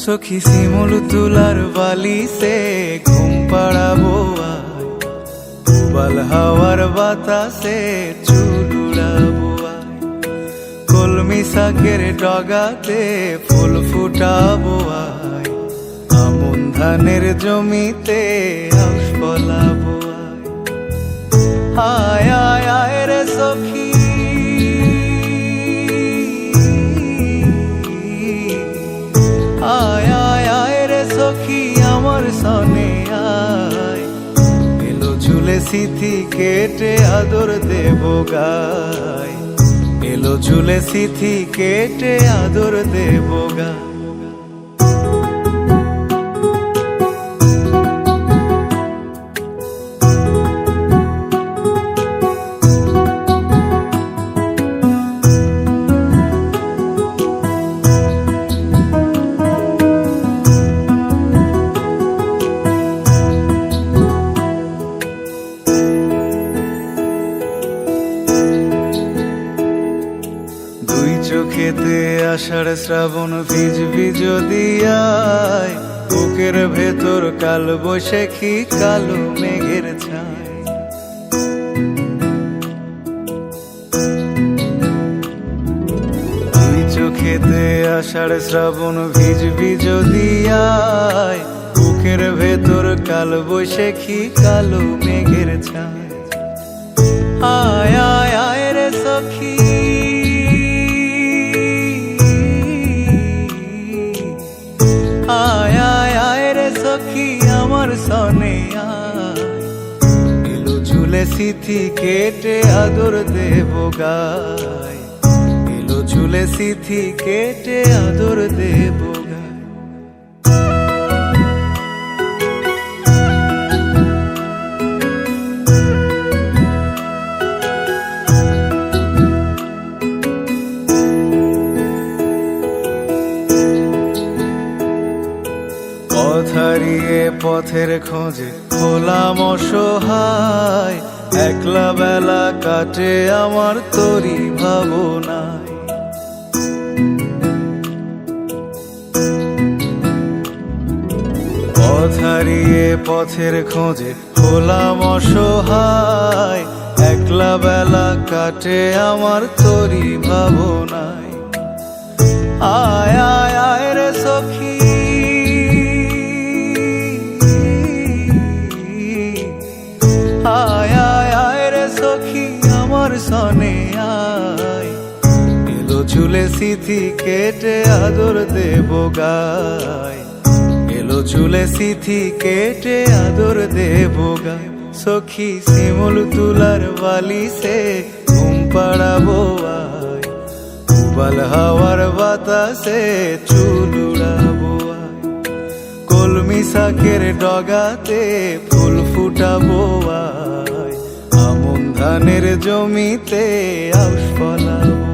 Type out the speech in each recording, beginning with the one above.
সখী শিমুল তুলার বালি সে ঘুম পাড়াবো উবাল হাওয়ার বাতাসে চুল উড়াবো কলমি শাকের ডগাতে ফুল ফুটাবো আমন ধানের জমিতে আউশ ফলাবো আয় আয় আয় রে সখী আয় আয় আয় রে সখী আমার সনে আয় এলো ঝুলে সিথি কেটে আদর দেব গায় এলো ঝুলে সিথি কেটে আদর দেব গায় চোখেতে আষাঢ় শ্রাবণ ভিজবি যদি আয় বুকের ভেতর কাল বৈশাখী কালো মেঘের ছায় দুই চোখেতে আষাঢ় শ্রাবণ ভিজবি যদি আয় বুকের ভেতর কাল বৈশাখী কালো মেঘের ছায় আয় আয় আয় রে সখী আয় আয় আয় রে সখী আমার সনে আয় এলো ঝুলে সিথি কেটে আদর দেব গায় এলো ঝুলে সিথি কেটে আদর দেব গায় পথ হারিয়ে পথের খোঁজে হলাম অসহায় একলা বেলা কাটে আমার তোরি ভাবনায় পথ হারিয়ে পথের খোঁজে হলাম অসহায় একলা বেলা কাটে আমার তোরি ভাবনায় আয় আয় আয় রে সখী আয় আয় আয় রে সখী আমার সনে আয় এলো ঝুলে সিথি কেটে আদর দেব গায় এলো ঝুলে সিথি কেটে আদর দেব গায় সখী শিমুল তুলার বালি সে ঘুম পাড়াবো আয় উবাল হাওয়ার বাতাসে চুল উড়াবো কলমি শাকের ডগাতে ফুল ফুটাবো আমন ধানের জমিতে আউশ ফলাবো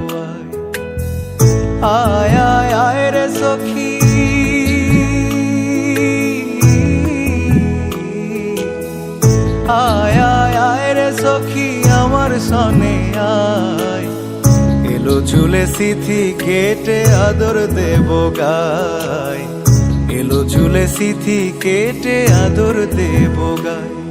আয় আয় আয় রে সখী আয় আয় আয় রে সখী আমার সনে আয় এলো ঝুলে সিথি কেটে আদর দেব গায় এলো ঝুলে সিথি কেটে আদর দেব গায়।